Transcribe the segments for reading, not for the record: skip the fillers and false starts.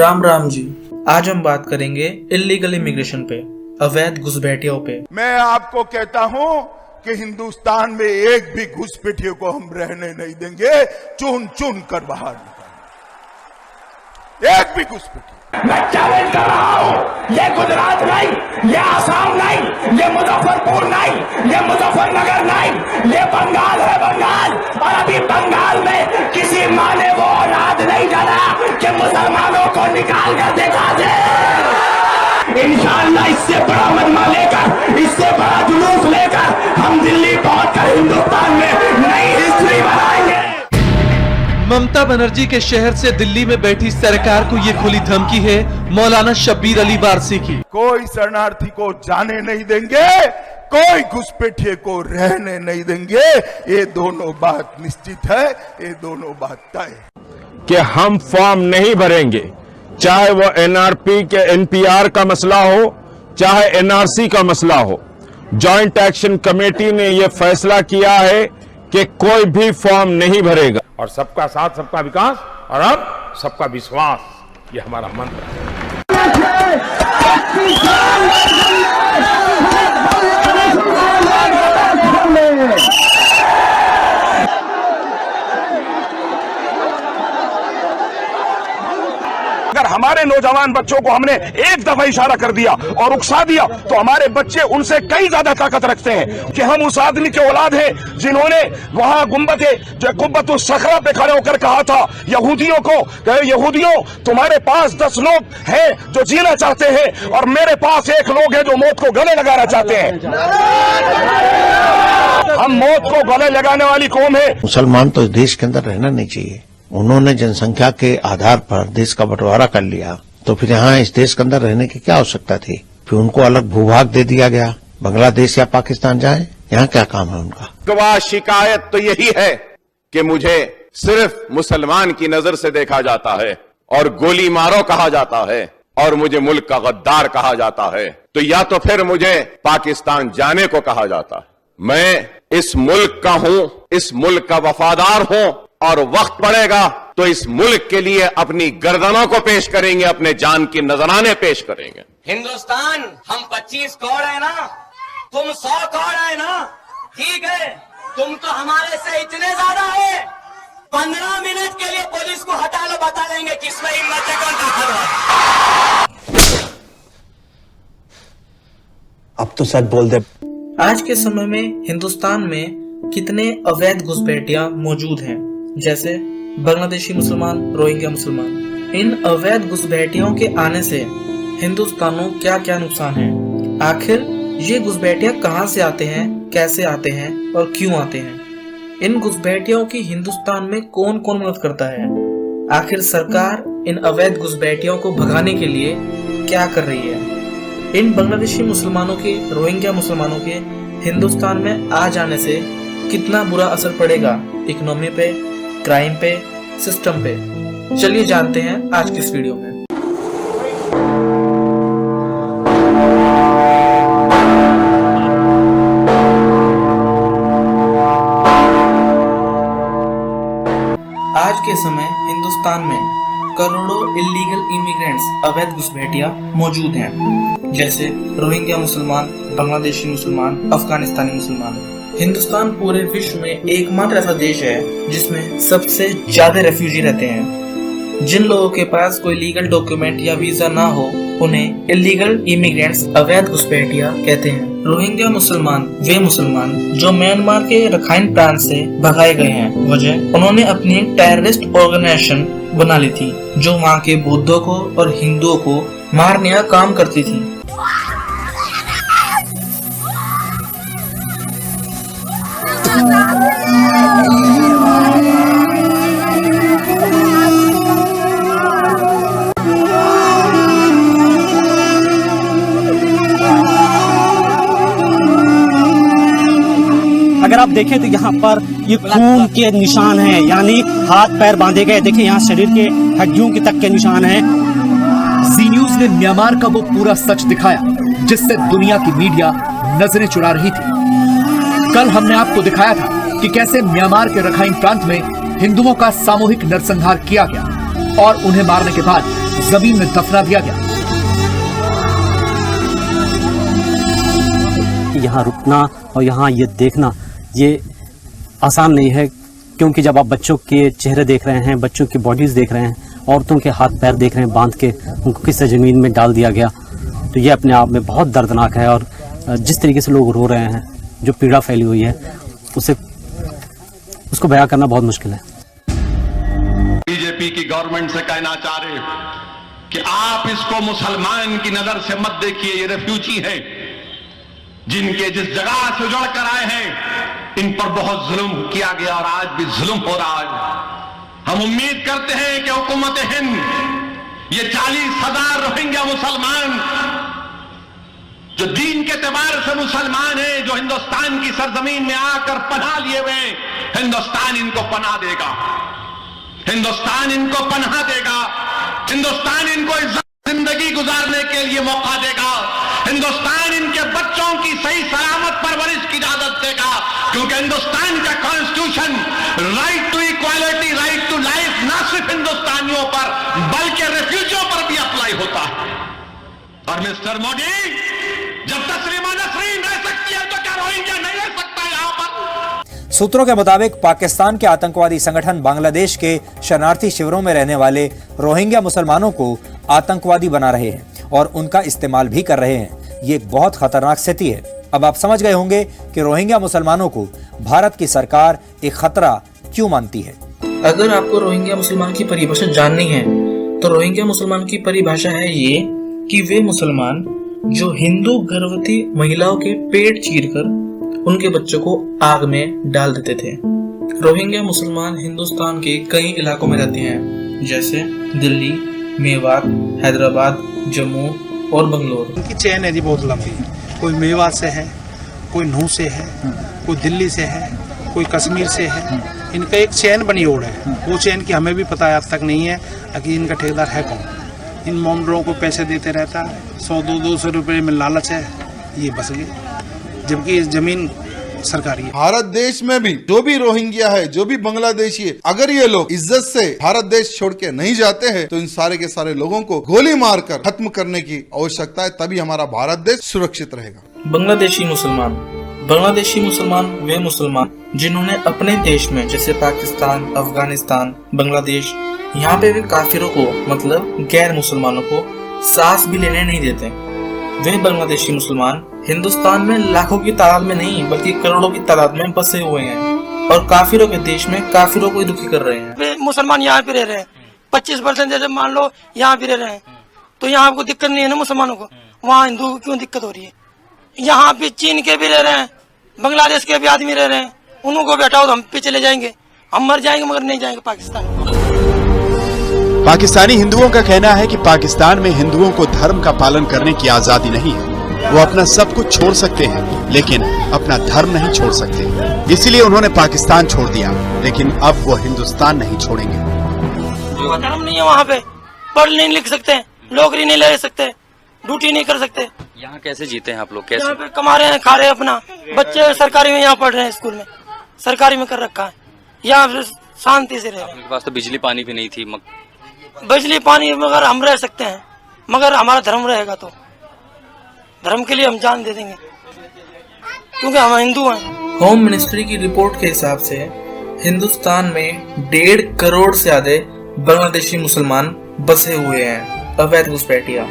राम राम जी। आज हम बात करेंगे इलीगल इमिग्रेशन पे, अवैध घुसपैठियों पे। मैं आपको कहता हूं कि हिंदुस्तान में एक भी घुसपैठियों को हम रहने नहीं देंगे, चुन चुन कर बाहर निकालेंगे। एक भी घुसपैठियों। मैं चैलेंज कर रहा हूं, ये गुजरात नहीं, ये आसाम नहीं, ये मुजफ्फरपुर नहीं, ये मुजफ्फरनगर नहीं, ये बंगाल है, बंगाल। और अभी बंगाल में किसी माँ ने वो औलाद नहीं डाला कि मुसलमानों को निकाल कर दिखा दे। इंशाअल्लाह इससे बड़ा मजमा लेकर, इससे बड़ा जुलूस लेकर हम दिल्ली पहुंचकर हिंदुस्तान में नई हिस्ट्री बनाएंगे। ममता बनर्जी के शहर से दिल्ली में बैठी सरकार को ये खुली धमकी है मौलाना शब्बीर अली वारसी की। कोई शरणार्थी को जाने नहीं देंगे, कोई घुसपैठिए को रहने नहीं देंगे। ये दोनों बात निश्चित है, ये दोनों बात तय कि हम फॉर्म नहीं भरेंगे, चाहे वो एनआरपी के एनपीआर का मसला हो, चाहे एनआरसी का मसला हो। जॉइंट एक्शन कमेटी ने यह फैसला किया है कि कोई भी फॉर्म नहीं भरेगा। और सबका साथ, सबका विकास और अब सबका विश्वास, ये हमारा मंत्र है। अगर हमारे नौजवान बच्चों को हमने एक दफा इशारा कर दिया और उकसा दिया तो हमारे बच्चे उनसे कई ज्यादा ताकत रखते हैं कि हम उस आदमी के औलाद हैं जिन्होंने वहां गुंबद सखरा पे खड़े होकर कहा था यहूदियों को, यहूदियों तुम्हारे पास 10 लोग हैं जो जीना चाहते हैं और मेरे पास 1 लोग है जो मौत को गले लगाना चाहते हैं। हम मौत को गले लगाने वाली कौम है। मुसलमान तो इस देश के अंदर रहना नहीं चाहिए। उन्होंने जनसंख्या के आधार पर देश का बंटवारा कर लिया, तो फिर यहाँ इस देश के अंदर रहने की क्या आवश्यकता थी? फिर उनको अलग भूभाग दे दिया गया, बांग्लादेश या पाकिस्तान जाए, यहाँ क्या काम है उनका? शिकायत तो यही है कि मुझे सिर्फ मुसलमान की नजर से देखा जाता है और गोली मारो कहा जाता है और मुझे मुल्क का गद्दार कहा जाता है। तो या तो फिर मुझे पाकिस्तान जाने को कहा जाता है। मैं इस मुल्क का हूं, इस मुल्क का वफादार हूं और वक्त पड़ेगा तो इस मुल्क के लिए अपनी गर्दनों को पेश करेंगे, अपने जान की नजराने पेश करेंगे। हिंदुस्तान, हम 25 करोड़ है ना, तुम 100 करोड़ है ना, ठीक है, तुम तो हमारे से इतने ज्यादा है। 15 मिनट के लिए पुलिस को हटा लो, बता देंगे किसमें हिम्मत है, कौन ताकत है। अब तो सच बोल दे। आज के समय में हिंदुस्तान में कितने अवैध घुसपैठियां मौजूद हैं, जैसे बांग्लादेशी मुसलमान, रोहिंग्या मुसलमान। इन अवैध घुसपैठियों के आने से हिंदुस्तान को क्या क्या नुकसान है? आखिर ये घुसपैठियां कहां से आते हैं, कैसे आते हैं और क्यों आते हैं? इन घुसपैठियों की हिंदुस्तान में कौन कौन मदद करता है? आखिर सरकार इन अवैध घुसपैठियों को भगाने के लिए क्या कर रही है? इन बांग्लादेशी मुसलमानों के, रोहिंग्या मुसलमानों के हिंदुस्तान में आ जाने से कितना बुरा असर पड़ेगा इकोनॉमी पे, क्राइम पे, सिस्टम पे? चलिए जानते हैं आज की इस वीडियो में। आज के समय हिंदुस्तान में करोड़ों इलीगल इमिग्रेंट्स, अवैध घुसपैठियां मौजूद हैं, जैसे रोहिंग्या मुसलमान, बांग्लादेशी मुसलमान, अफगानिस्तानी मुसलमान। हिंदुस्तान पूरे विश्व में एकमात्र ऐसा देश है जिसमें सबसे ज्यादा रेफ्यूजी रहते हैं। जिन लोगों के पास कोई लीगल डॉक्यूमेंट या वीजा ना हो उन्हें इलीगल इमिग्रेंट्स, अवैध घुसपैठियां कहते हैं। रोहिंग्या मुसलमान वे मुसलमान जो म्यांमार के रखाइन प्रांत से भगाए गए हैं। वजह, उन्होंने अपनी एक टेररिस्ट ऑर्गेनाइजेशन बना ली थी जो वहाँ के बौद्धों को और हिंदुओं को मारने का काम करती थी। अगर आप देखें तो यहाँ पर ये खून के निशान हैं, यानी हाथ पैर बांधे गए। देखिए यहाँ शरीर के हड्डियों के तक के निशान हैं। जी न्यूज ने म्यांमार का वो पूरा सच दिखाया जिससे दुनिया की मीडिया नजरें चुरा रही थी। कल हमने आपको दिखाया था कि कैसे म्यांमार के रखाइन प्रांत में हिंदुओं का सामूहिक नरसंहार किया गया और उन्हें मारने के बाद जमीन में दफना दिया गया। यहाँ रुकना और यहाँ ये देखना ये आसान नहीं है, क्योंकि जब आप बच्चों के चेहरे देख रहे हैं, बच्चों की बॉडीज देख रहे हैं, औरतों के हाथ पैर देख रहे हैं बांध के, उनको किस जमीन में डाल दिया गया, तो ये अपने आप में बहुत दर्दनाक है। और जिस तरीके से लोग रो रहे हैं, जो पीड़ा फैली हुई है, उसको बयां करना बहुत मुश्किल है। बीजेपी की गवर्नमेंट से कहना चाह रहे कि आप इसको मुसलमान की नजर से मत देखिए, ये रेफ्यूजी हैं जिनके जिस जगह से उजड़ कर आए हैं, इन पर बहुत जुल्म किया गया और आज भी जुल्म हो रहा है। हम उम्मीद करते हैं कि हुकूमत हिंद ये 40,000 रोहिंग्या मुसलमान जो दीन के एतबार से मुसलमान हैं, जो हिंदुस्तान की सरजमीन में आकर पनाह लिए हुए, हिंदुस्तान इनको पनाह देगा, हिंदुस्तान इनको पनाह देगा, हिंदुस्तान इनको इज्जत जिंदगी गुजारने के लिए मौका देगा, हिंदुस्तान इनके बच्चों की सही सलामत परवरिश की इजाजत देगा, क्योंकि हिंदुस्तान का constitution right to equality, right to life ना सिर्फ हिंदुस्तानियों पर बल्कि रेफ्यूजियों पर भी अप्लाई होता है। और मिस्टर मोदी, जब तस्लीमा नसरीन रह सकती है तो क्या रोहिंग्या नहीं रह सकता यहां पर? सूत्रों के मुताबिक पाकिस्तान के आतंकवादी संगठन बांग्लादेश के शरणार्थी शिविरों में रहने वाले रोहिंग्या मुसलमानों को आतंकवादी बना रहे हैं और उनका इस्तेमाल भी कर रहे हैं। ये बहुत खतरनाक स्थिति है। अब आप समझ गए होंगे कि रोहिंग्या मुसलमानों को भारत की सरकार एक खतरा क्यों मानती है। अगर आपको रोहिंग्या मुसलमान की परिभाषा जाननी है तो रोहिंग्या मुसलमान की परिभाषा है ये कि वे मुसलमान जो हिंदू गर्भवती महिलाओं के पेट चीरकर उनके बच्चों को आग में डाल देते थे। रोहिंग्या मुसलमान हिंदुस्तान के कई इलाकों में रहते हैं, जैसे दिल्ली, मेवात, हैदराबाद, जम्मू और बंगलोर। उनकी चेन है जी बहुत लंबी, कोई मेवात से है, कोई नूह से है, कोई दिल्ली से है, कोई कश्मीर से है। इनका एक चेन बनी ओढ़ है, वो चेन की हमें भी पता है आज तक नहीं है कि इनका ठेकेदार है कौन। इन मॉन्डरों को पैसे देते रहता है, 100-200 रुपये में लालच है, ये बस गए, जबकि इस जमीन सरकारी है। भारत देश में भी जो भी रोहिंग्या है, जो भी बांग्लादेशी है, अगर ये लोग इज्जत से भारत देश छोड़ के नहीं जाते हैं तो इन सारे के सारे लोगों को गोली मारकर खत्म करने की आवश्यकता है, तभी हमारा भारत देश सुरक्षित रहेगा। बांग्लादेशी मुसलमान वे मुसलमान जिन्होंने अपने देश में जैसे पाकिस्तान, अफगानिस्तान, बांग्लादेश, यहाँ पे भी काफिरों को मतलब गैर मुसलमानों को सांस भी लेने नहीं देते। वे बांग्लादेशी मुसलमान हिंदुस्तान में लाखों की तादाद में नहीं बल्कि करोड़ों की तादाद में बसे हुए हैं और काफिरों के देश में काफिरों को दुखी कर रहे हैं। मुसलमान यहाँ पे रह रहे हैं, 25% जैसे मान लो यहाँ पे रह रहे हैं, तो यहाँ आपको दिक्कत नहीं है ना मुसलमानों को, वहाँ हिंदू को क्यों दिक्कत हो रही है? यहाँ पे चीन के भी रह रहे हैं, बांग्लादेश के भी आदमी रह रहे हैं, उनको भी हटाओ तो हम पे चले जाएंगे, हम मर जाएंगे मगर नहीं जाएंगे पाकिस्तान। पाकिस्तानी हिंदुओं का कहना है कि पाकिस्तान में हिंदुओं को धर्म का पालन करने की आजादी नहीं है। वो अपना सब कुछ छोड़ सकते हैं लेकिन अपना धर्म नहीं छोड़ सकते, इसीलिए उन्होंने पाकिस्तान छोड़ दिया, लेकिन अब वो हिंदुस्तान नहीं छोड़ेंगे। धर्म नहीं है वहाँ पे, पढ़ नहीं लिख सकते, नौकरी नहीं ले सकते, ड्यूटी नहीं कर सकते। यहाँ कैसे जीते हैं आप लोग? कैसे यहाँ पे कमा रहे हैं, खा रहे हैं अपना, बच्चे सरकारी में यहाँ पढ़ रहे हैं, स्कूल में सरकारी में कर रखा है, यहाँ शांति से रहे। आपके पास तो बिजली पानी भी नहीं थी। बिजली पानी मगर हम रह सकते हैं, मगर हमारा धर्म रहेगा तो धर्म के लिए हम जान दे देंगे, क्योंकि हम हिंदू हैं। होम मिनिस्ट्री की रिपोर्ट के हिसाब से हिंदुस्तान में 1.5 करोड़ से ज्यादा बांग्लादेशी मुसलमान बसे हुए हैं, अवैध घुसपैठिया।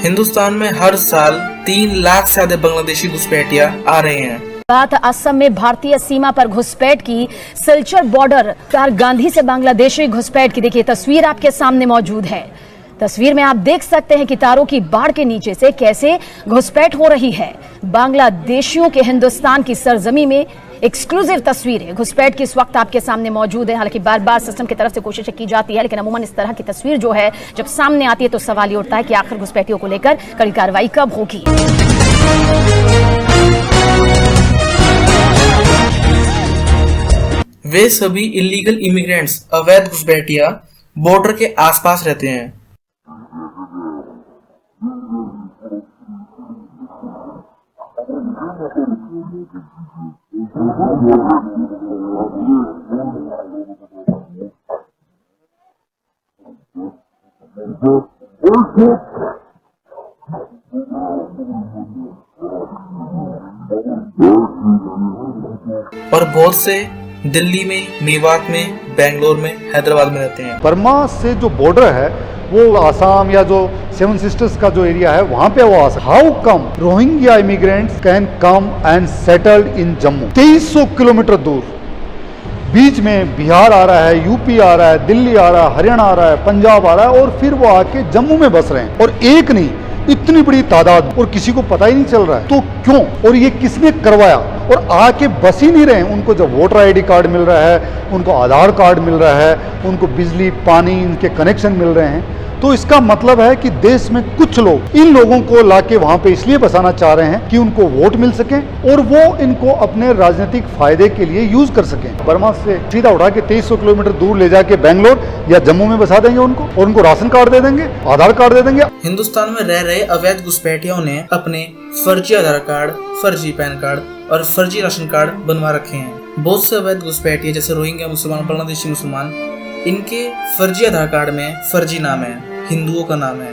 हिंदुस्तान में हर साल 3 लाख से ज्यादा बांग्लादेशी घुसपैठिया आ रहे हैं। बात असम में भारतीय सीमा पर घुसपैठ की, सिलचर बॉर्डर पर गांधी से बांग्लादेशी घुसपैठ की देखिए तस्वीर आपके सामने मौजूद है। तस्वीर में आप देख सकते हैं कि तारों की बाढ़ के नीचे से कैसे घुसपैठ हो रही है। बांग्लादेशियों के हिंदुस्तान की सरजमी में एक्सक्लूसिव तस्वीर है घुसपैठ की इस वक्त आपके सामने मौजूद है। हालांकि बार बार सिस्टम की तरफ से कोशिशें की जाती है, लेकिन अमूमन इस तरह की तस्वीर जो है जब सामने आती है तो सवाल ये उठता है कि आखिर घुसपैठियों को लेकर कड़ी कार्रवाई कब होगी। वे सभी इलीगल इमिग्रेंट्स, अवैध घुसपैठिया बॉर्डर के आसपास रहते हैं। और बहुत से दिल्ली में, मेवात में, बेंगलोर में, हैदराबाद में रहते हैं। बर्मा से जो बॉर्डर है वो आसाम या जो सेवन सिस्टर्स का जो एरिया है वहां पे वो Assam. How come Rohingya immigrants can come and settled in Jammu? 2300 kilometre दूर, बीच में बिहार आ रहा है, यूपी आ रहा है, दिल्ली आ रहा है, हरियाणा आ रहा है, पंजाब आ रहा है, और फिर वो आके जम्मू में बस रहे हैं। और एक नहीं, इतनी बड़ी तादाद, और किसी को पता ही नहीं चल रहा है। तो क्यों? और ये किसने करवाया? और आके बस ही नहीं रहे। उनको जब वोटर आईडी कार्ड मिल रहा है, उनको आधार कार्ड मिल रहा है, उनको बिजली पानी इनके कनेक्शन मिल रहे हैं, तो इसका मतलब है कि देश में कुछ लोग इन लोगों को लाके वहां पे इसलिए बसाना चाह रहे हैं कि उनको वोट मिल सके और वो इनको अपने राजनीतिक फायदे के लिए यूज कर सकें। बर्मा से सीधा उठा के 2300 किलोमीटर दूर ले जाके बेंगलोर या जम्मू में बसा देंगे उनको, और उनको राशन कार्ड दे देंगे, आधार कार्ड दे देंगे। हिंदुस्तान में रह रहे अवैध घुसपैठियों ने अपने फर्जी आधार कार्ड, फर्जी पैन कार्ड और फर्जी राशन कार्ड बनवा रखे हैं। बहुत से अवैध घुसपैठिए जैसे रोहिंग्या मुसलमान, बांग्लादेशी मुसलमान, इनके फर्जी आधार कार्ड में फर्जी नाम है, हिंदुओं का नाम है,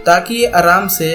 ताकि ये आराम से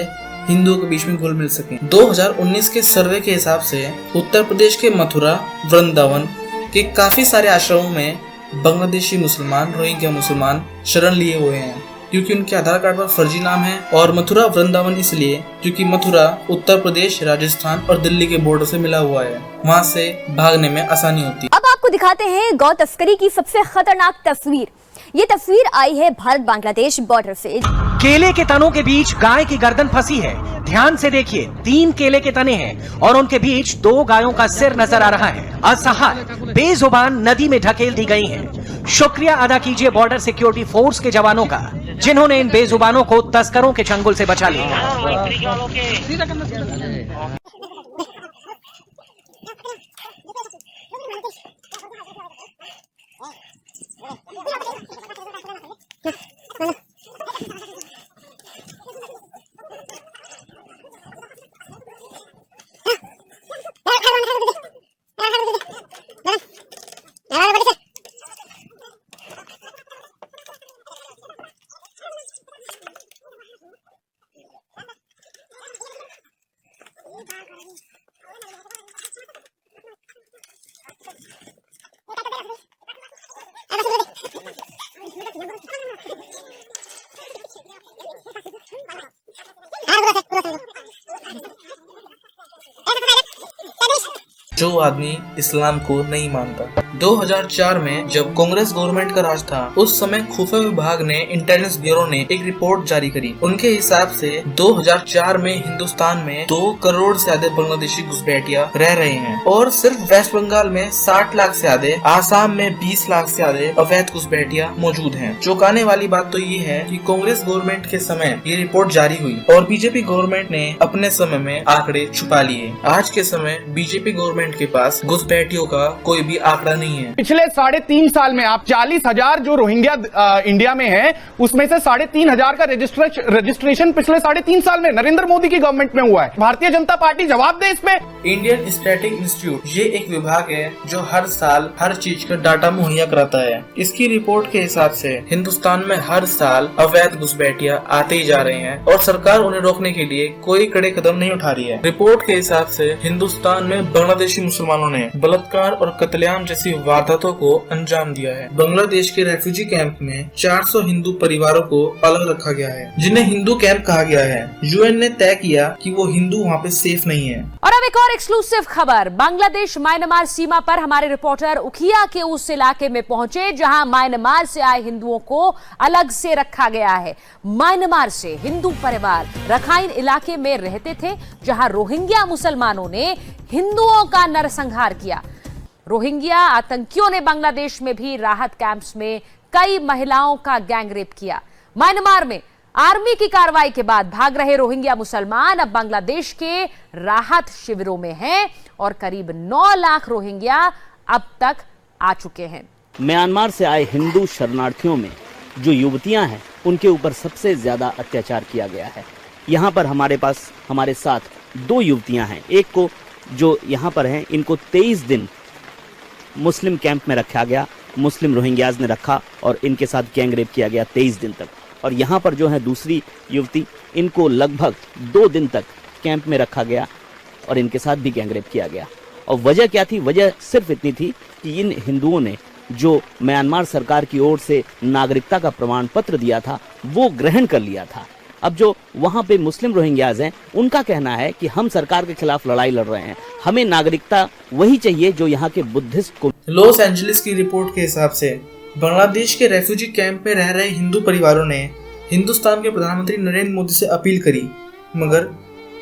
हिंदुओं के बीच में घुल मिल सके। 2019 के सर्वे के हिसाब से उत्तर प्रदेश के मथुरा, वृंदावन के काफी सारे आश्रमों में बांग्लादेशी मुसलमान, रोहिंग्या मुसलमान शरण लिए हुए हैं, क्योंकि उनके आधार कार्ड पर फर्जी नाम है। और मथुरा वृंदावन इसलिए क्योंकि मथुरा उत्तर प्रदेश, राजस्थान और दिल्ली के बॉर्डर से मिला हुआ है, वहाँ से भागने में आसानी होती है। अब आपको दिखाते हैं गौ तस्करी की सबसे खतरनाक तस्वीर। ये तस्वीर आई है भारत बांग्लादेश बॉर्डर से। केले के तनों के बीच गाय की गर्दन फंसी है। ध्यान से देखिए, 3 केले के तने हैं और उनके बीच 2 गायों का सिर नजर आ रहा है। असहाय बेजुबान नदी में ढकेल दी गई हैं। शुक्रिया अदा कीजिए बॉर्डर सिक्योरिटी फोर्स के जवानों का, जिन्होंने इन बेजुबानों को तस्करों के चंगुल से बचा लिया। जो आदमी इस्लाम को नहीं मानता। 2004 में जब कांग्रेस गवर्नमेंट का राज था, उस समय खुफिया विभाग ने, इंटेलिजेंस ब्यूरो ने एक रिपोर्ट जारी करी। उनके हिसाब से 2004 में हिंदुस्तान में 2 करोड़ से ज्यादा बांग्लादेशी घुसपैठिया रह रहे हैं, और सिर्फ वेस्ट बंगाल में 60 लाख से ज्यादा, आसाम में 20 लाख से ज्यादा अवैध घुसपैठिया मौजूद हैं। चौंकाने वाली बात तो ये है कि कांग्रेस गवर्नमेंट के समय ये रिपोर्ट जारी हुई और बीजेपी गवर्नमेंट ने अपने समय में आंकड़े छुपा लिए। आज के समय बीजेपी गवर्नमेंट के पास घुसपैठियों का कोई भी आंकड़ा नहीं है। पिछले 3.5 साल में आप 40,000 जो रोहिंग्या इंडिया में है, उसमें से 3,500 का रजिस्ट्रेशन पिछले 3.5 साल में नरेंद्र मोदी की गवर्नमेंट में हुआ है। भारतीय जनता पार्टी जवाब दे इस पे। इंडियन स्टैटिस्टिक्स इंस्टीट्यूट ये एक विभाग है जो हर साल हर चीज का डाटा मुहैया कराता है। इसकी रिपोर्ट के हिसाब से हिंदुस्तान में हर साल अवैध घुसपैठिया आते ही जा रहे हैं और सरकार उन्हें रोकने के लिए कोई कड़े कदम नहीं उठा रही है। रिपोर्ट के हिसाब से हिंदुस्तान में बांग्लादेशी मुसलमानों ने बलात्कार और कत्लेआम जैसी वारदातों को अंजाम दिया है। बांग्लादेश के रेफ्यूजी कैंप में 400 हिंदू परिवारों को अलग रखा गया है, जिन्हें हिंदू कैंप कहा गया है। यूएन ने तय किया कि वो हिंदू वहाँ पे सेफ नहीं है। और अब एक और एक्सक्लूसिव खबर, बांग्लादेश म्यांमार सीमा पर हमारे रिपोर्टर उखिया के उस इलाके में पहुंचे जहां म्यांमार से आए हिंदुओं को अलग से रखा गया है। म्यांमार से हिंदू परिवार रखाइन इलाके में रहते थे, जहां रोहिंग्या मुसलमानों ने हिंदुओं का नरसंहार किया। रोहिंग्या आतंकियों ने बांग्लादेश में भी राहत कैंप्स में कई महिलाओं का गैंगरेप किया। म्यांमार में आर्मी की कार्रवाई के बाद भाग रहे रोहिंग्या मुसलमान अब बांग्लादेश के राहत शिविरों में हैं और करीब 9 लाख रोहिंग्या अब तक आ चुके हैं। म्यांमार से आए हिंदू शरणार्थियों में जो युवतियां हैं, उनके ऊपर सबसे ज्यादा अत्याचार किया गया है। यहाँ पर हमारे साथ 2 युवतियां हैं। एक को जो यहाँ पर हैं, इनको 23 दिन मुस्लिम कैंप में रखा गया, मुस्लिम रोहिंग्याज ने रखा और इनके साथ गैंग रेप किया गया 23 दिन तक। और यहाँ पर जो है दूसरी युवती, इनको लगभग 2 दिन तक कैंप में रखा गया और इनके साथ भी गैंगरेप किया गया। और वजह क्या थी? वजह सिर्फ इतनी थी कि इन हिंदुओं ने जो म्यांमार सरकार की ओर से नागरिकता का प्रमाण पत्र दिया था वो ग्रहण कर लिया था। अब जो वहाँ पे मुस्लिम रोहिंग्याज हैं, उनका कहना है कि हम सरकार के खिलाफ लड़ाई लड़ रहे हैं, हमें नागरिकता वही चाहिए जो यहाँ के बुद्धिस्ट को। लॉस एंजलिस की रिपोर्ट के हिसाब से बांग्लादेश के रेफ्यूजी कैंप में रह रहे हिंदू परिवारों ने हिंदुस्तान के प्रधानमंत्री नरेंद्र मोदी से अपील करी, मगर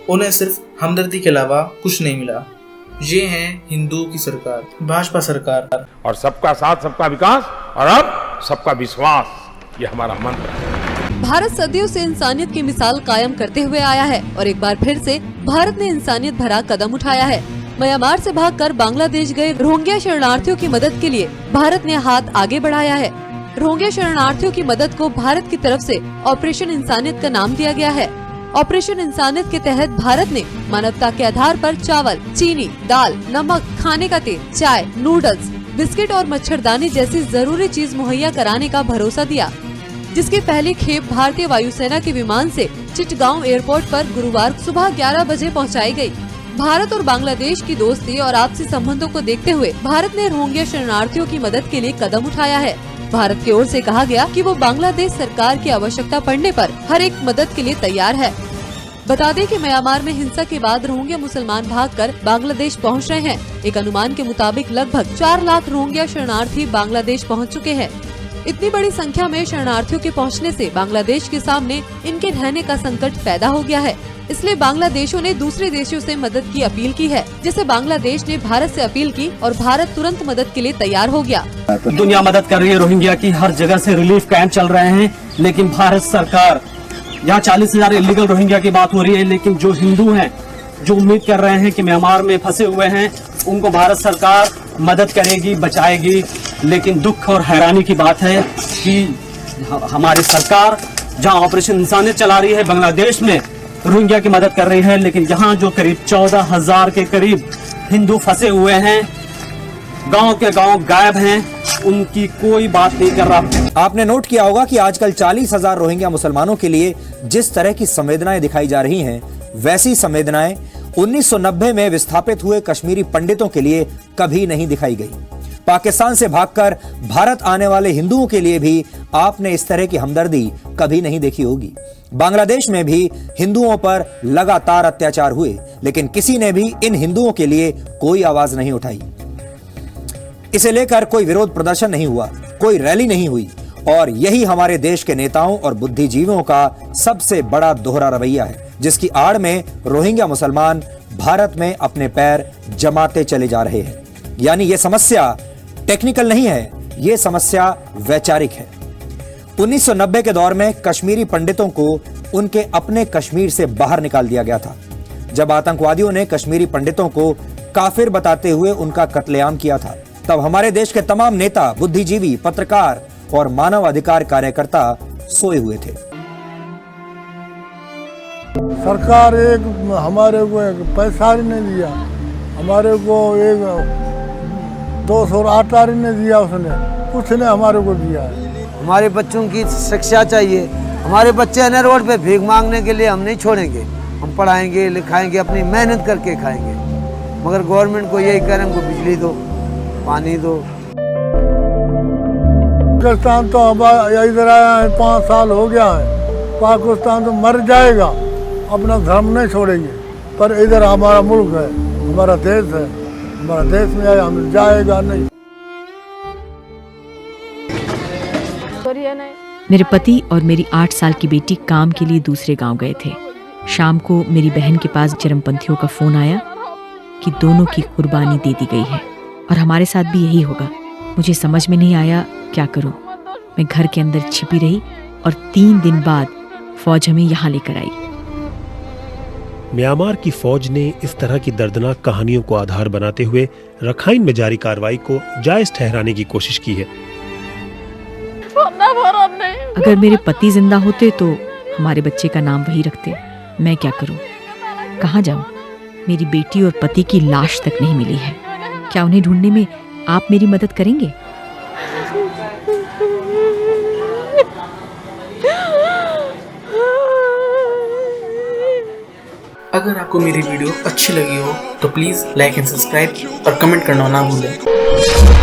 उन्हें सिर्फ हमदर्दी के अलावा कुछ नहीं मिला। ये है हिंदुओं की सरकार, भाजपा सरकार। और सबका साथ सबका विकास और अब सबका विश्वास, ये हमारा मंत्र है। भारत सदियों से इंसानियत की मिसाल कायम करते हुए आया है और एक बार फिर से भारत ने इंसानियत भरा कदम उठाया है। म्यांमार से भागकर बांग्लादेश गए रोहिंग्या शरणार्थियों की मदद के लिए भारत ने हाथ आगे बढ़ाया है। रोहिंग्या शरणार्थियों की मदद को भारत की तरफ से ऑपरेशन इंसानियत का नाम दिया गया है। ऑपरेशन इंसानियत के तहत भारत ने मानवता के आधार पर चावल, चीनी, दाल, नमक, खाने का तेल, चाय, नूडल्स, बिस्किट और मच्छरदानी जैसी जरूरी चीज मुहैया कराने का भरोसा दिया, जिसकी पहली खेप भारतीय वायुसेना के विमान से चिटगांव एयरपोर्ट पर गुरुवार सुबह 11 बजे पहुंचाई गई। भारत और बांग्लादेश की दोस्ती और आपसी संबंधों को देखते हुए भारत ने रोहिंग्या शरणार्थियों की मदद के लिए कदम उठाया है। भारत की ओर से कहा गया कि वो बांग्लादेश सरकार की आवश्यकता पड़ने पर हर एक मदद के लिए तैयार है। बता दें कि म्यांमार में हिंसा के बाद रोहिंग्या मुसलमान भागकर बांग्लादेश पहुंच रहे हैं। एक अनुमान के मुताबिक लगभग 4 लाख रोहिंग्या शरणार्थी बांग्लादेश पहुंच चुके हैं। इतनी बड़ी संख्या में शरणार्थियों के पहुंचने से बांग्लादेश के सामने इनके रहने का संकट पैदा हो गया है। इसलिए बांग्लादेशों ने दूसरे देशों से मदद की अपील की है, जिसे बांग्लादेश ने भारत से अपील की और भारत तुरंत मदद के लिए तैयार हो गया। दुनिया मदद कर रही है रोहिंग्या की, हर जगह से रिलीफ कैंप चल रहे हैं, लेकिन भारत सरकार, यहाँ 40,000 इलीगल रोहिंग्या की बात हो रही है, लेकिन जो हिंदू हैं जो उम्मीद कर रहे हैं कि म्यांमार में फंसे हुए हैं, उनको भारत सरकार मदद करेगी, बचाएगी। लेकिन दुख और हैरानी की बात है कि हमारी सरकार जहां ऑपरेशन इंसानियत चला रही है, बांग्लादेश में रोहिंग्या की मदद कर रही है, लेकिन यहाँ जो करीब 14,000 के करीब हिंदू फंसे हुए हैं, गांव के गांव गायब हैं, उनकी कोई बात नहीं कर रहा। आपने नोट किया होगा कि आजकल 40,000 रोहिंग्या मुसलमानों के लिए जिस तरह की संवेदनाएं दिखाई जा रही हैं, वैसी संवेदनाएं 1990 में विस्थापित हुए कश्मीरी पंडितों के लिए कभी नहीं दिखाई गई। पाकिस्तान से भागकर भारत आने वाले हिंदुओं के लिए भी आपने इस तरह की हमदर्दी कभी नहीं देखी होगी। बांग्लादेश में भी हिंदुओं पर लगातार अत्याचार हुए, लेकिन किसी ने भी इन हिंदुओं के लिए कोई आवाज नहीं उठाई। इसे लेकर कोई विरोध प्रदर्शन नहीं हुआ, कोई रैली नहीं हुई, और यही हमारे देश के नेताओं और बुद्धिजीवियों का सबसे बड़ा दोहरा रवैया है, जिसकी आड़ में रोहिंग्या मुसलमान भारत में अपने पैर जमाते चले जा रहे हैं। यानी ये समस्या टेक्निकल नहीं है, ये समस्या वैचारिक है। 1990 के दौर में कश्मीरी पंडितों को उनके अपने कश्मीर से बाहर निकाल दिया गया था, जब आतंकवादियों ने कश्मीरी पंडितों को काफिर बताते हुए उनका कत्लेआम किया था। तब हमारे देश के तमाम नेता, बुद्धिजीवी, पत्रकार और मानव अधिकार कार्यकर्ता सोए हुए थे। सरकार एक हमारे को एक पैसा नहीं दिया, हमारे को एक 200 आटा नहीं दिया, उसने कुछ ने हमारे को दिया है। हमारे बच्चों की शिक्षा चाहिए, हमारे बच्चे न रोड पे भीख मांगने के लिए हम नहीं छोड़ेंगे, हम पढ़ाएंगे, लिखाएंगे, अपनी मेहनत करके खाएंगे। मगर गवर्नमेंट को यही कह रहे हैं, हमको बिजली दो, पानी दो। पाकिस्तान तो इधर आया है 5 साल हो गया है, पाकिस्तान तो मर जाएगा, अपना धर्म नहीं छोड़ेंगे, पर इधर हमारा मुल्क है, हमारा देश है, हमारा देश में आया, हम जाएगा नहीं। मेरे पति और मेरी 8 साल की बेटी काम के लिए दूसरे गांव गए थे। शाम को मेरी बहन के पास चरमपंथियों का फोन आया कि दोनों की कुर्बानी दे दी गई है और हमारे साथ भी यही होगा। मुझे समझ में नहीं आया क्या करूं। मैं घर के अंदर छिपी रही और 3 दिन बाद फौज हमें यहाँ लेकर आई। म्यांमार की फौज ने इस तरह की दर्दनाक कहानियों को आधार बनाते हुए रखाइन में जारी कार्रवाई को जायज ठहराने की कोशिश की है। अगर मेरे पति जिंदा होते तो हमारे बच्चे का नाम वही रखते। मैं क्या करूं? कहां जाऊं? मेरी बेटी और पति की लाश तक नहीं मिली है। क्या उन्हें ढूंढने में आप मेरी मदद करेंगे? अगर आपको मेरी वीडियो अच्छी लगी हो तो प्लीज़ लाइक एंड सब्सक्राइब और कमेंट करना ना भूलें।